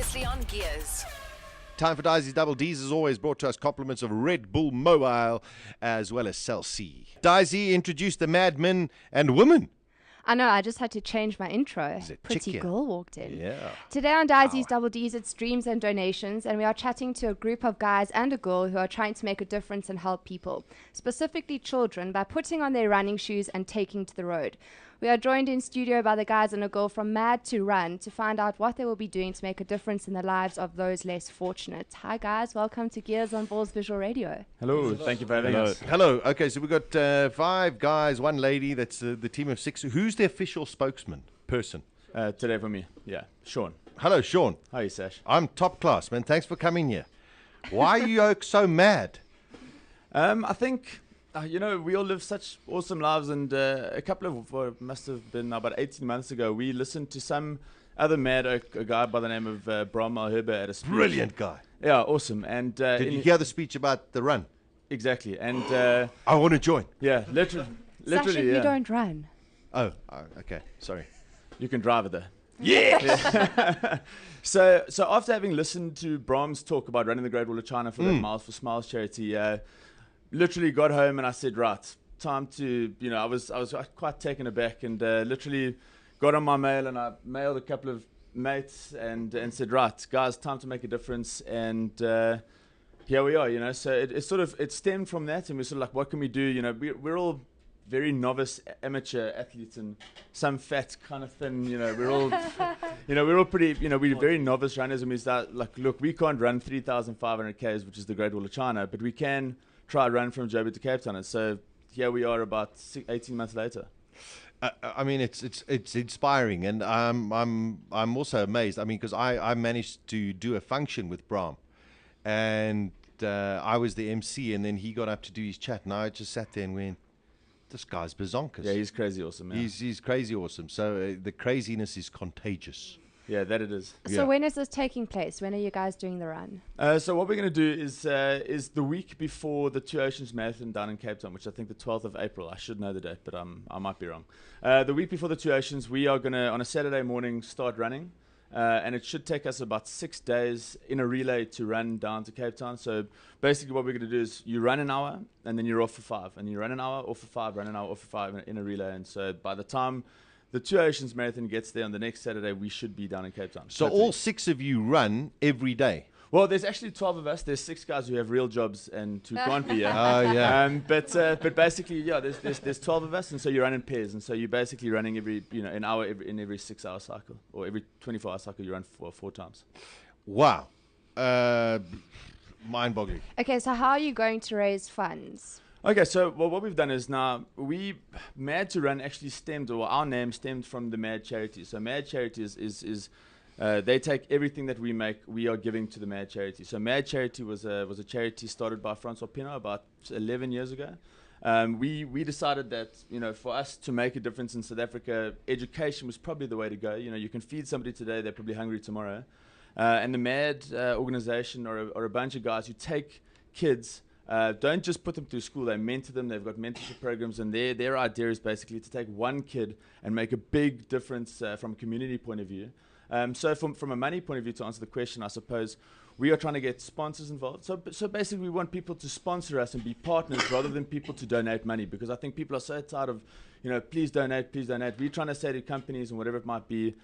Previously on Gears. Time for Disi's Double D's is always brought to us compliments of Red Bull Mobile as well as Cell C. Disi introduced the madmen and women. I know, I just had to change my intro. Is it Pretty chicken? girl walked in. Yeah. Today on Disi's Double D's, it's dreams and donations, and we are chatting to a group of guys and a girl who are trying to make a difference and help people, specifically children, by putting on their running shoes and taking to the road. We are joined in studio by the guys and a girl from Mad2Run to find out what they will be doing to make a difference in the lives of those less fortunate. Hi guys, welcome to Gears on Balls Visual Radio. Hello, thank you for having us. Hello. Okay, so we've got 5 guys, 1 lady. That's the team of 6. Who's the official spokesman person? Today for me, yeah, Sean. Hello, Sean. How are you, Sash? I'm top class, man. Thanks for coming here. Why are you so mad? I think, we all live such awesome lives, and a couple of, must have been about 18 months ago, we listened to some other mad oak, a guy by the name of Bram Malherbe at a speech. Brilliant guy. Yeah, awesome. And Did you hear the speech about the run? Exactly, and I want to join. yeah, literally, Sasha, yeah. you don't run. Oh, okay. Sorry. You can drive it there. Yeah. So after having listened to Bram's talk about running the Great Wall of China for that Miles for Smiles charity, literally got home and I said, right, time to, I was quite taken aback, and literally got on my mail and I mailed a couple of mates and said, right, guys, time to make a difference, and here we are, so it stemmed from that, and we're sort of like, what can we do? We're all very novice amateur athletes, and some fat, kind of thin, we're all we're all pretty, we're very novice runners, and we start like, look, we can't run 3,500 Ks, which is the Great Wall of China, but we can try run from Joburg to Cape Town. And so here we are about 18 months later. I mean, it's inspiring, and I'm also amazed. I mean, because I managed to do a function with Bram, and I was the MC, and then he got up to do his chat, and I just sat there and went, this guy's bazonkers. Yeah, he's crazy awesome. Yeah. He's crazy awesome. So the craziness is contagious. Yeah, that it is. So when is this taking place? When are you guys doing the run? So what we're going to do is the week before the Two Oceans Marathon down in Cape Town, which I think the 12th of April. I should know the date, but I might be wrong. The week before the Two Oceans, we are going to, on a Saturday morning, start running. And it should take us about 6 days in a relay to run down to Cape Town. So basically what we're going to do is you run an hour, and then you're off for 5. And you run an hour, off for 5, run an hour, off for 5 in a relay. And so by the time the Two Oceans Marathon gets there on the next Saturday, we should be down in Cape Town. So all 6 of you run every day? Well, there's actually 12 of us. There's 6 guys who have real jobs and who can't be here. Oh, yeah. But basically, yeah, there's 12 of us, and so you run in pairs, and so you're basically running every an hour in every 6-hour cycle, or every 24-hour cycle. You run 4 times. Wow. Mind-boggling. Okay, so how are you going to raise funds? Okay, so what we've done is now Mad2Run actually stemmed, or our name stemmed from the Mad charity. So Mad charity is they take everything that we make, we are giving to the Mad charity. So Mad charity was a charity started by Francois Pinault about 11 years ago. We decided that for us to make a difference in South Africa, education was probably the way to go. You can feed somebody today, they're probably hungry tomorrow. And the Mad organization are a bunch of guys who take kids. Don't just put them through school, they mentor them, they've got mentorship programs, and their idea is basically to take one kid and make a big difference from a community point of view. So from a money point of view, to answer the question, I suppose, we are trying to get sponsors involved. So basically we want people to sponsor us and be partners rather than people to donate money, because I think people are so tired of, please donate, please donate. We're trying to say to companies and whatever it might be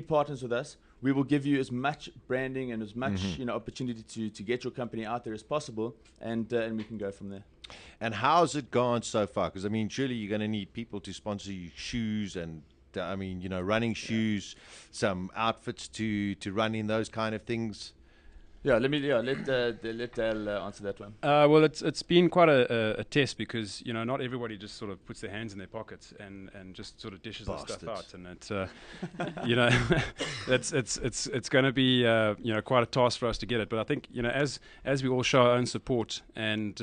partners with us. We will give you as much branding and as much opportunity to get your company out there as possible, and we can go from there. And how's it gone so far? Because, I mean, surely you're going to need people to sponsor you shoes and, running shoes, some outfits to run in, those kind of things. Yeah, let Dale answer that one. Well, it's been quite a test, because not everybody just sort of puts their hands in their pockets and just sort of dishes the stuff out, and it's it's going to be quite a task for us to get it. But I think as we all show our own support, and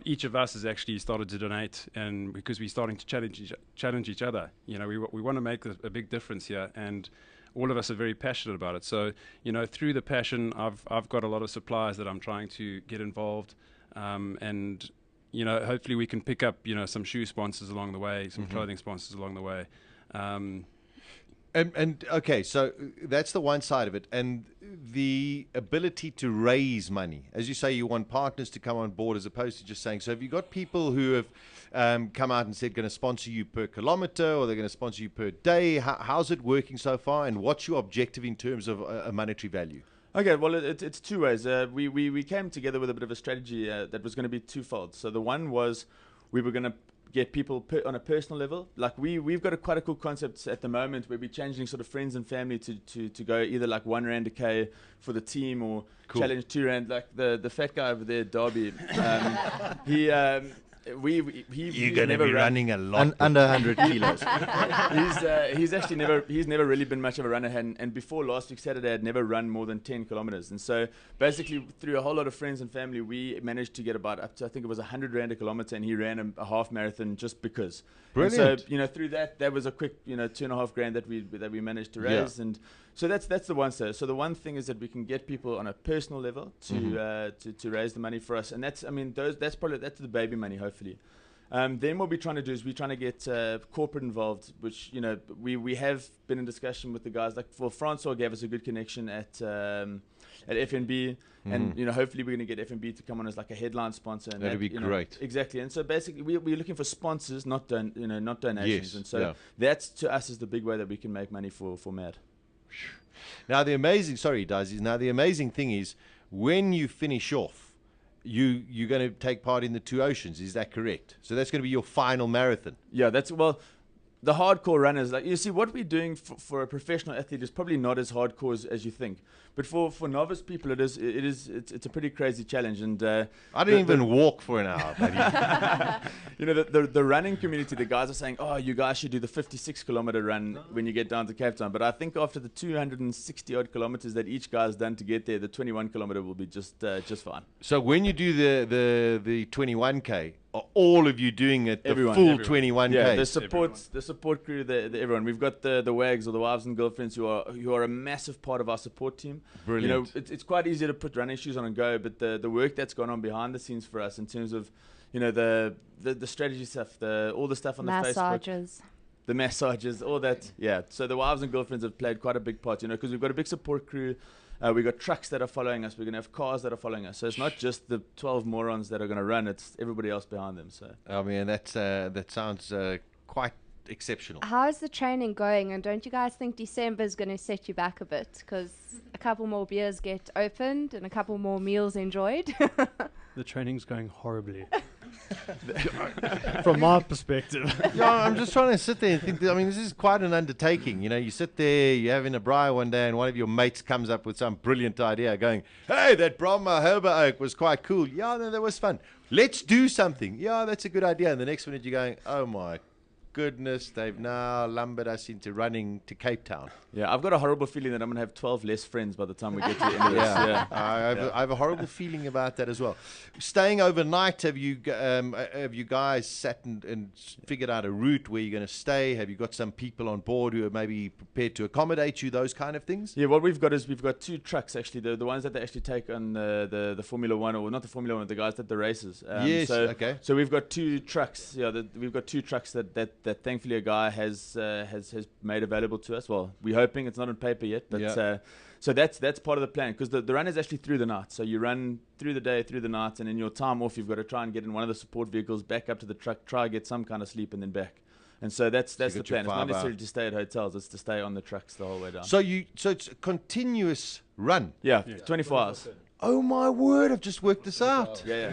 each of us has actually started to donate, and because we're starting to challenge each other, we want to make a big difference here, and all of us are very passionate about it. So, through the passion, I've got a lot of suppliers that I'm trying to get involved, and hopefully we can pick up some shoe sponsors along the way, some clothing sponsors along the way. And okay, so that's the one side of it, and the ability to raise money. As you say, you want partners to come on board as opposed to just saying. So, have you got people who have come out and said going to sponsor you per kilometer, or they're going to sponsor you per day? How's it working so far, and what's your objective in terms of a monetary value? Okay, well, it's two ways. We came together with a bit of a strategy that was going to be twofold. So the one was we were going to get people on a personal level. Like we've got quite a cool concept at the moment where we're challenging sort of friends and family to go either like R1 a K for the team or challenge R2. Like the fat guy over there, Darby, he's going to never be running a lot. Under 100 kilos. he's actually never really been much of a runner, and before last week Saturday had never run more than 10 kilometers. And so basically through a whole lot of friends and family we managed to get about up to, I think it was R100 a kilometer, and he ran a half marathon just because. Brilliant. And so through that was a quick $2,500 that we managed to raise. Yeah. And so that's the one sir. So the one thing is that we can get people on a personal level to raise the money for us, and that's the baby money hopefully. Then what we're trying to do is we're trying to get corporate involved, which we have been in discussion with the guys. Like Francois gave us a good connection at FNB, and hopefully we're going to get FNB to come on as like a headline sponsor. And That'd be great. Exactly. And so basically we're looking for sponsors, not donations. Yes, And so that's to us is the big way that we can make money for Mad. Now the amazing thing is when you finish off, you're going to take part in the Two Oceans. Is that correct? So that's going to be your final marathon. Yeah, the hardcore runners, like you see, what we're doing for a professional athlete is probably not as hardcore as you think. But for novice people, it's a pretty crazy challenge. And I didn't even walk for an hour, buddy. the running community, the guys are saying, oh, you guys should do the 56-kilometer run when you get down to Cape Town. But I think after the 260 odd kilometers that each guy's done to get there, the 21-kilometer will be just fine. So when you do the 21K, are all of you doing it the full 21K? Yeah, the support crew, everyone. We've got the wags or the wives and girlfriends who are a massive part of our support team. Brilliant. It's quite easy to put running shoes on and go, but the work that's gone on behind the scenes for us in terms of the strategy stuff, all the stuff on the Facebook, the massages, all that. Yeah. So the wives and girlfriends have played quite a big part, because we've got a big support crew. We've got trucks that are following us. We're going to have cars that are following us. So it's not just the 12 morons that are going to run. It's everybody else behind them. So I mean, that sounds quite exceptional. How's the training going? And don't you guys think December is going to set you back a bit? Because a couple more beers get opened and a couple more meals enjoyed. The training's going horribly. From my perspective. Yeah, I'm just trying to sit there and think. I mean, this is quite an undertaking. You sit there, you're having a braai one day, and one of your mates comes up with some brilliant idea, going, "Hey, that Brahma Herba Oak was quite cool. Yeah, no, that was fun. Let's do something. Yeah, that's a good idea." And the next minute you're going, "Oh my goodness, they've now lumbered us into running to Cape Town." Yeah, I've got a horrible feeling that I'm going to have 12 less friends by the time we get to the end of this. Yeah. I have a horrible feeling about that as well. Staying overnight, have you guys sat and figured out a route where you're going to stay? Have you got some people on board who are maybe prepared to accommodate you, those kind of things? Yeah, what we've got is we've got two trucks, actually, the ones that they actually take on the Formula One, or not the Formula One, the guys that the races. Yes, okay. So we've got two trucks. Yeah, we've got two trucks that thankfully a guy has made available to us. Well, we're hoping it's not on paper yet, but so that's part of the plan, because the run is actually through the night. So you run through the day, through the night, and in your time off, you've got to try and get in one of the support vehicles, back up to the truck, try and get some kind of sleep, and then back. And so that's the plan. It's not necessarily to stay at hotels; it's to stay on the trucks the whole way down. So it's a continuous run. Yeah, 24 hours. Oh my word! I've just worked this out. Yeah.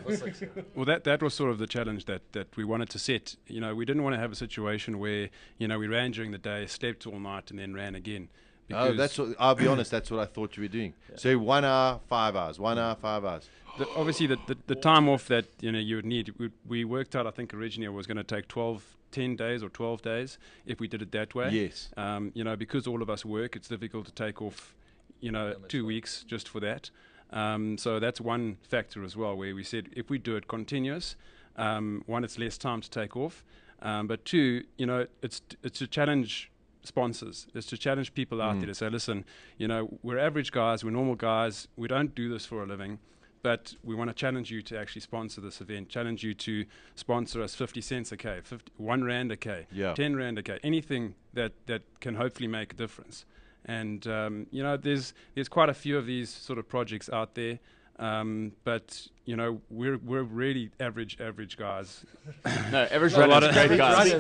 Well, that was sort of the challenge that we wanted to set. We didn't want to have a situation where we ran during the day, slept all night, and then ran again. Oh, I'll be honest. That's what I thought you were doing. Yeah. So 1 hour, 5 hours. 1 hour, 5 hours. Obviously, the time off that you would need. We worked out. I think originally it was going to take 10 days or 12 days if we did it that way. Yes. Because all of us work, it's difficult to take off 2 weeks just for that. So that's one factor as well, where we said if we do it continuous, one, it's less time to take off, but two, it's to challenge sponsors. It's to challenge people out there to say, listen, we're average guys, we're normal guys, we don't do this for a living. but we want to challenge you to actually sponsor this event, challenge you to sponsor us 50 cents a K, 1 Rand a K, Yeah. 10 Rand a K, anything that can hopefully make a difference. And, you know, there's quite a few of these sort of projects out there, but, you know, we're really average guys. No, average A lot runners, of- great guys.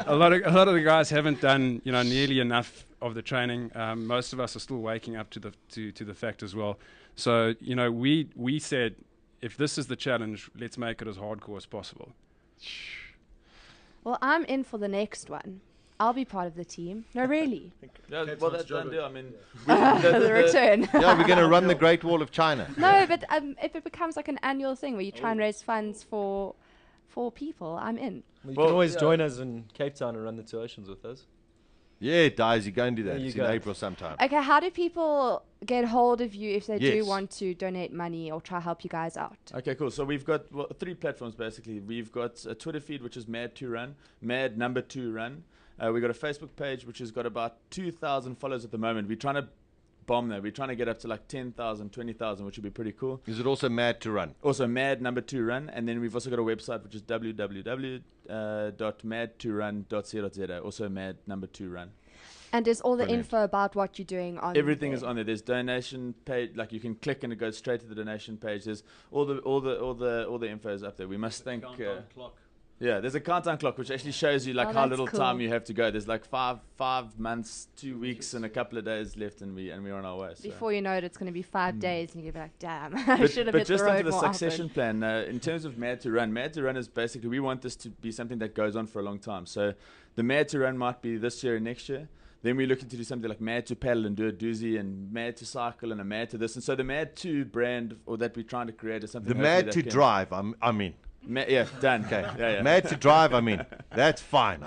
a lot of the guys haven't done, you know, nearly enough of the training. Most of us are still waking up to the fact as well. So, you know, we said, if this is the challenge, let's make it as hardcore as possible. Well, I'm in for the next one. I'll be part of the team. No, really. Yeah, well, that's done deal. I mean, The return. Yeah, we're going to run the Great Wall of China. No, but if it becomes like an annual thing where you try and raise funds for people, I'm in. You Well, can always yeah. join us in Cape Town and run the 2 Oceans with us. Yeah, Disi, go and do that. There you It's go. in April sometime. Okay, how do people get hold of you if they do Yes. want to donate money or try help you guys out? Okay, cool. So we've got 3 platforms basically. We've got a Twitter feed, which is Mad2Run, Mad2Run. We've got a Facebook page, which has got about 2,000 followers at the moment. We're trying to bomb that. We're trying to get up to like 10,000, 20,000, which would be pretty cool. Is it also Mad2Run? Also Mad2Run. And then we've also got a website, which is www.mad2run.co.za. Also Mad2Run. And is all the Brilliant. info about what you're doing on Everything there? is on there. There's donation page, like you can click and it goes straight to the donation page. There's all the info is up there. We must thank. Yeah, there's a countdown clock which actually shows you like Oh, how that's little cool. time you have to go. There's like five months, 2 weeks, and a couple of days left, and we're on our way. So. Before you know it, it's going to be 5 days, and you'll be like, damn, I But, should have but hit the just road onto the more succession often. plan, in terms of Mad2Run is basically, we want this to be something that goes on for a long time. So the Mad2Run might be this year and next year. Then we're looking to do something like Mad2Paddle and do a Disi, and Mad2Cycle and a Mad2this. And so the Mad2 brand, or that we're trying to create, is something The hopefully that Mad2Drive, I'm in. Yeah, done. Okay. Yeah. Mad2Drive, I'm in. That's fine.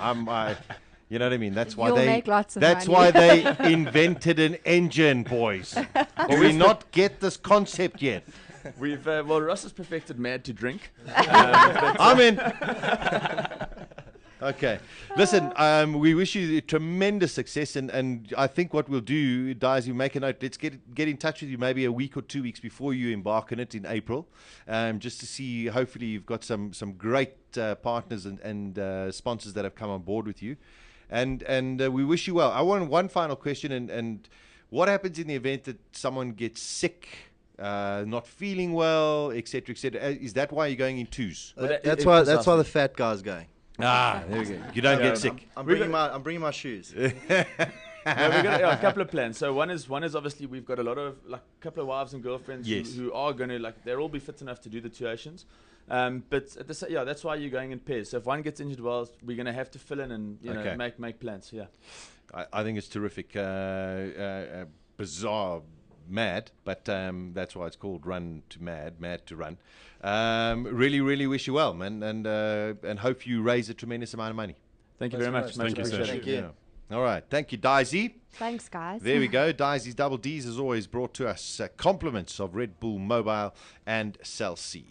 You know what I mean? That's why You'll they. make lots of That's money. why they invented an engine, boys. Do we not get this concept yet? We've Russ has perfected Mad2Drink. I'm in. Okay. Listen, we wish you tremendous success, and I think what we'll do, Disi, make a note. Let's get in touch with you maybe a week or 2 weeks before you embark on it in April, just to see. Hopefully, you've got some great partners and sponsors that have come on board with you, and we wish you well. I want one final question, and what happens in the event that someone gets sick? Not feeling well, etc., etc. Is that why you're going in twos? That's why the fat guy's going. Ah, there we go. You don't get sick. I'm bringing my shoes. No, we've got a couple of plans. So one is obviously we've got a lot of like a couple of wives and girlfriends Yes. who are going to they'll all be fit enough to do the 2 Oceans. But at the that's why you're going in pairs. So if one gets injured, well, we're going to have to fill in and Okay. make plans. Yeah. I think it's terrific. Bizarre, mad, but that's why it's called Run to Mad, Mad2Run. Really, really wish you well, man, and hope you raise a tremendous amount of money. Thank you very much. Thank you, sir. appreciated. Thank you. Yeah. All right. Thank you, Disi. Thanks, guys. There we go. Disi's Double D's as always brought to us compliments of Red Bull Mobile and Cell C.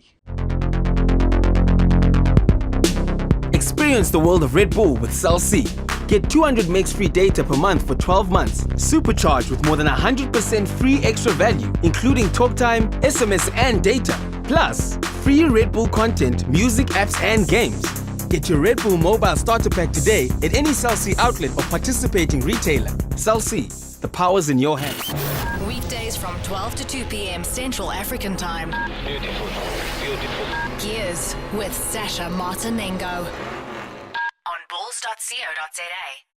Experience the world of Red Bull with Cell C. Get 200 megs free data per month for 12 months. Supercharged with more than 100% free extra value, including talk time, SMS and data. Plus, free Red Bull content, music, apps and games. Get your Red Bull mobile starter pack today at any Cell C outlet or participating retailer. Cell C, the power's in your hands. Weekdays from 12 to 2 p.m. Central African Time. Beautiful. Gears with Sasha Martinengo on bulls.co.za.